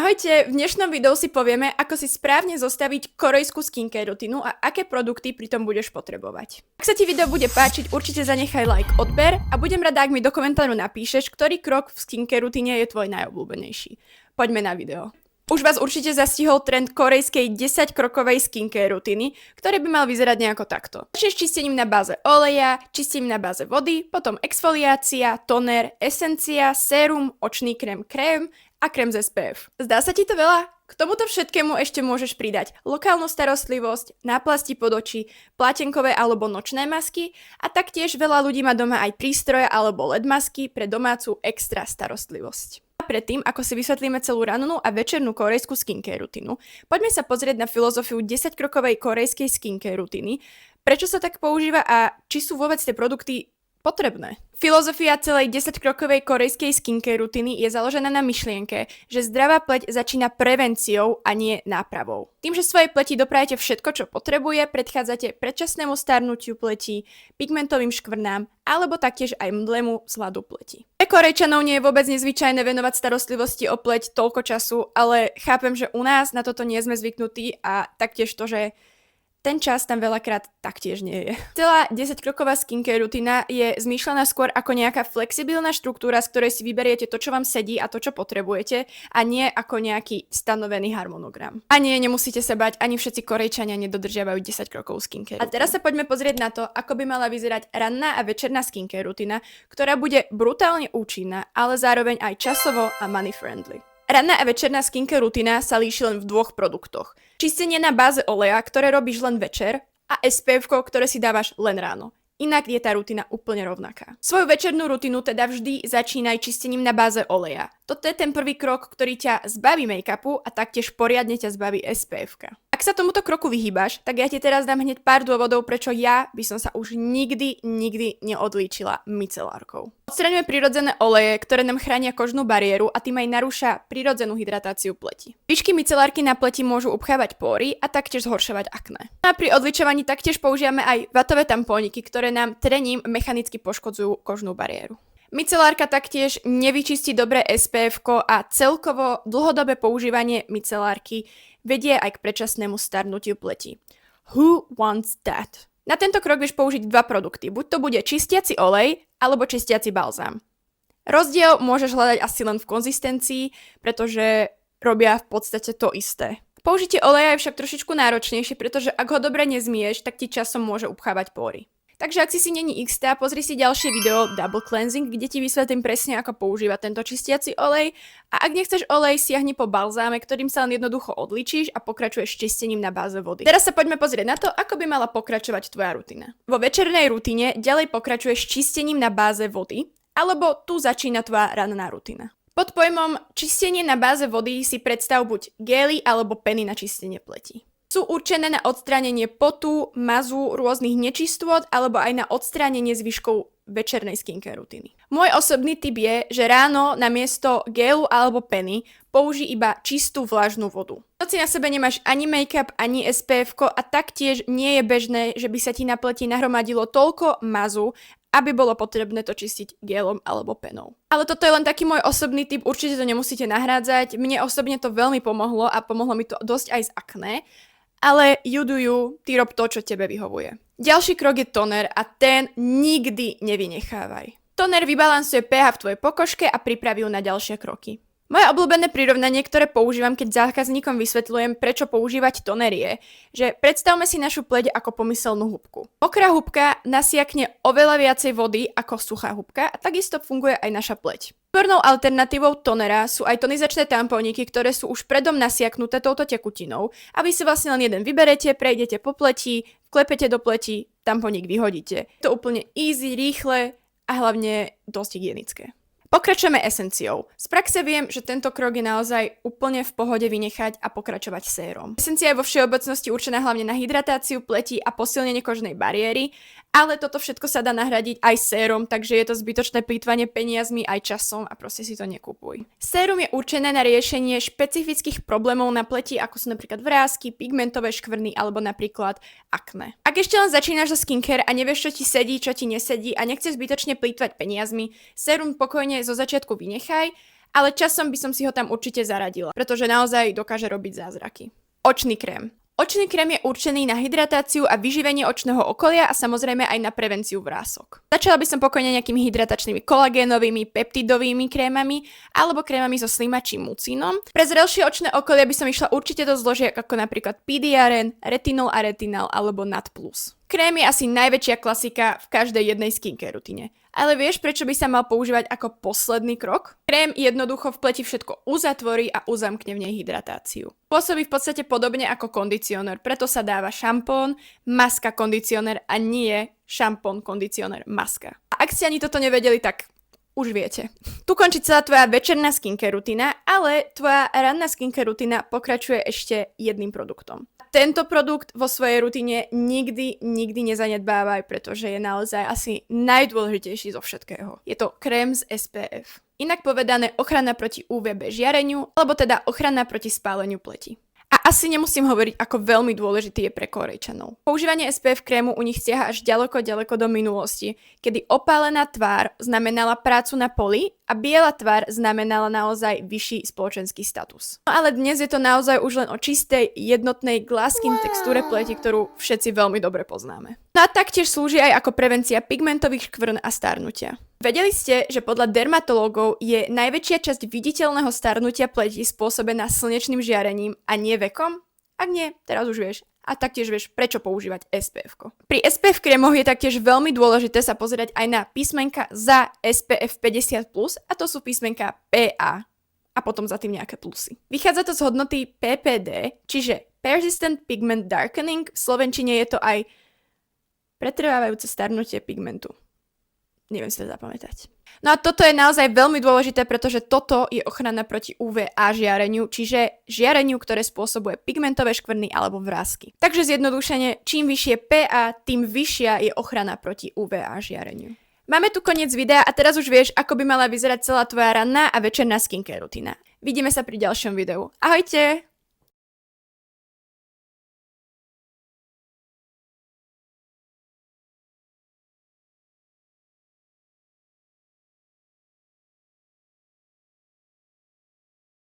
Ahojte, v dnešnom videu si povieme, ako si správne zostaviť korejskú skincare rutinu a aké produkty pri tom budeš potrebovať. Ak sa ti video bude páčiť, určite zanechaj like, odber a budem rada, ak mi do komentáru napíšeš, ktorý krok v skincare rutine je tvoj najobľúbenejší. Poďme na video. Už vás určite zastihol trend korejskej 10-krokovej skincare rutiny, ktorý by mal vyzerať nejako takto. Začneš čistením na báze oleja, čistením na báze vody, potom exfoliácia, toner, esencia, sérum, očný krém a krém z SPF. Zdá sa ti to veľa? K tomuto všetkému ešte môžeš pridať lokálnu starostlivosť, náplasti pod oči, plátenkové alebo nočné masky a taktiež veľa ľudí má doma aj prístroje alebo LED masky pre domácu extra starostlivosť. Predtým, ako si vysvetlíme celú rannú a večernú korejskú skincare rutinu, poďme sa pozrieť na filozofiu 10-krokovej korejskej skincare rutiny, prečo sa tak používa a či sú vôbec tie produkty potrebné. Filozofia celej 10-krokovej korejskej skincare rutiny je založená na myšlienke, že zdravá pleť začína prevenciou a nie nápravou. Tým, že svojej pleti doprajete všetko, čo potrebuje, predchádzate predčasnému starnutiu pleti, pigmentovým škvrnám alebo taktiež aj mdlému zladu pleti. Pre Korejčanov nie je vôbec nezvyčajné venovať starostlivosti o pleť toľko času, ale chápem, že u nás na toto nie sme zvyknutí a taktiež to, že ten čas tam veľakrát taktiež nie je. Celá 10-kroková skincare rutina je zmýšľaná skôr ako nejaká flexibilná štruktúra, z ktorej si vyberiete to, čo vám sedí a to, čo potrebujete, a nie ako nejaký stanovený harmonogram. A nie, nemusíte sa bať, ani všetci Korejčania nedodržiavajú 10 krokov skincare. A teraz sa poďme pozrieť na to, ako by mala vyzerať ranná a večerná skincare rutina, ktorá bude brutálne účinná, ale zároveň aj časovo a money friendly. Ranná a večerná skincare rutina sa líši len v dvoch produktoch. Čistenie na báze oleja, ktoré robíš len večer, a SPF, ktoré si dávaš len ráno. Inak je tá rutina úplne rovnaká. Svoju večernú rutinu teda vždy začínaj čistením na báze oleja. Toto je ten prvý krok, ktorý ťa zbaví make-upu a taktiež poriadne ťa zbaví SPF-ka. Ak sa tomuto kroku vyhýbaš, tak ja ti teraz dám hneď pár dôvodov, prečo ja by som sa už nikdy neodlíčila micelárkou. Odstraňuje prirodzené oleje, ktoré nám chránia kožnú bariéru a tým aj narúša prirodzenú hydratáciu pleti. Výšky micelárky na pleti môžu upchávať pory a taktiež zhoršovať akné. A pri odličovaní taktiež používame aj vatové tampóniky, ktoré nám trením mechanicky poškodzujú kožnú bariéru. Micelárka taktiež nevyčistí dobré SPF a celkovo dlhodobé používanie micelárky vedie aj k predčasnému starnutiu pleti. Who wants that? Na tento krok vieš použiť dva produkty. Buď to bude čistiaci olej, alebo čistiaci balzám. Rozdiel môžeš hľadať asi len v konzistencii, pretože robia v podstate to isté. Použitie oleja je však trošičku náročnejšie, pretože ak ho dobre nezmieš, tak ti časom môže upchávať pory. Takže ak si není XT, pozri si ďalšie video Double Cleansing, kde ti vysvetlím presne, ako používať tento čistiaci olej, a ak nechceš olej, siahni po balzáme, ktorým sa len jednoducho odličíš a pokračuješ čistením na báze vody. Teraz sa poďme pozrieť na to, ako by mala pokračovať tvoja rutina. Vo večernej rutine ďalej pokračuješ čistením na báze vody, alebo tu začína tvoja ranná rutina. Pod pojmom čistenie na báze vody si predstav buď gély alebo peny na čistenie pleti. Sú určené na odstránenie potu, mazu, rôznych nečistôt alebo aj na odstránenie zvyškov večernej skincare rutiny. Môj osobný tip je, že ráno namiesto gélu alebo peny použij iba čistú vlažnú vodu. V noci na sebe nemáš ani make-up, ani SPF a taktiež nie je bežné, že by sa ti na pleti nahromadilo toľko mazu, aby bolo potrebné to čistiť gélom alebo penou. Ale toto je len taký môj osobný tip, určite to nemusíte nahrádzať. Mne osobne to veľmi pomohlo a pomohlo mi to dosť aj z akné. Ale you do you, ty rob to, čo tebe vyhovuje. Ďalší krok je toner a ten nikdy nevynechávaj. Toner vybalansuje pH v tvojej pokožke a pripraví ju na ďalšie kroky. Moje obľúbené prirovnanie, ktoré používam, keď zákazníkom vysvetľujem, prečo používať toner, je, že predstavme si našu pleť ako pomyselnú húbku. Mokrá húbka nasiakne oveľa viacej vody ako suchá húbka a takisto funguje aj naša pleť. Výbornou alternatívou tonera sú aj tonizačné tampóniky, ktoré sú už predom nasiaknuté touto tekutinou a vy si vlastne len jeden vyberete, prejdete po pleti, vklepete do pleti, tampónik vyhodíte. Je to úplne easy, rýchle a hlavne dosť hygienické. Pokračujeme esenciou. Z praxe viem, že tento krok je naozaj úplne v pohode vynechať a pokračovať sérom. Esencia je vo všeobecnosti určená hlavne na hydratáciu pleti a posilnenie kožnej bariéry, ale toto všetko sa dá nahradiť aj sérom, takže je to zbytočné plýtvanie peniazmi aj časom a proste si to nekúpuj. Sérum je určené na riešenie špecifických problémov na pleti, ako sú napríklad vrásky, pigmentové škvrny alebo napríklad akné. Ak ešte len začínaš so skincare a nevieš, čo ti sedí, čo ti nesedí a nechceš zbytočne plýtvať peniazmi, sérum pokojne zo začiatku vynechaj ale časom by som si ho tam určite zaradila, pretože naozaj dokáže robiť zázraky. Očný krém. Očný krém je určený na hydratáciu a vyživenie očného okolia a samozrejme aj na prevenciu vrások. Začala by som pokojne nejakými hydratačnými kolagénovými, peptidovými krémami alebo krémami so slimačím mucínom. Pre zrelšie očné okolie by som išla určite do zložiek ako napríklad PDRN, retinol a retinal alebo NAD+. Krém je asi najväčšia klasika v každej jednej skincare rutine. Ale vieš, prečo by sa mal používať ako posledný krok? Krém jednoducho v pleti všetko uzatvorí a uzamkne v nej hydratáciu. Pôsobí v podstate podobne ako kondicionér, preto sa dáva šampón, maska, kondicionér a nie šampón, kondicionér, maska. A ak ste ani toto nevedeli, tak už viete. Tu končí celá tvoja večerná skincare rutina, ale tvoja ranná skincare rutina pokračuje ešte jedným produktom. Tento produkt vo svojej rutine nikdy nezanedbávaj, pretože je naozaj asi najdôležitejší zo všetkého. Je to krém z SPF. Inak povedané ochrana proti UVB žiareniu, alebo teda ochrana proti spáleniu pleti. A asi nemusím hovoriť, ako veľmi dôležitý je pre Kórejčanov. Používanie SPF krému u nich siaha až ďaleko do minulosti, kedy opálená tvár znamenala prácu na poli a biela tvár znamenala naozaj vyšší spoločenský status. No ale dnes je to naozaj už len o čistej, jednotnej glass skin textúre pleti, ktorú všetci veľmi dobre poznáme. No a taktiež slúži aj ako prevencia pigmentových škvrn a starnutia. Vedeli ste, že podľa dermatológov je najväčšia časť viditeľného starnutia pleti spôsobená slnečným žiarením a nie vekom? Ak nie, teraz už vieš. A taktiež vieš, prečo používať SPF-ko. Pri SPF krémoch je taktiež veľmi dôležité sa pozerať aj na písmenka za SPF 50+, a to sú písmenka PA a potom za tým nejaké plusy. Vychádza to z hodnoty PPD, čiže Persistent Pigment Darkening, v slovenčine je to aj pretrvávajúce starnutie pigmentu. Neviem si to zapamätať. No a toto je naozaj veľmi dôležité, pretože toto je ochrana proti UVA žiareniu, čiže žiareniu, ktoré spôsobuje pigmentové škvrny alebo vrásky. Takže zjednodušene, čím vyššie PA, tým vyššia je ochrana proti UVA žiareniu. Máme tu koniec videa a teraz už vieš, ako by mala vyzerať celá tvoja ranná a večerná skincare rutina. Vidíme sa pri ďalšom videu. Ahojte!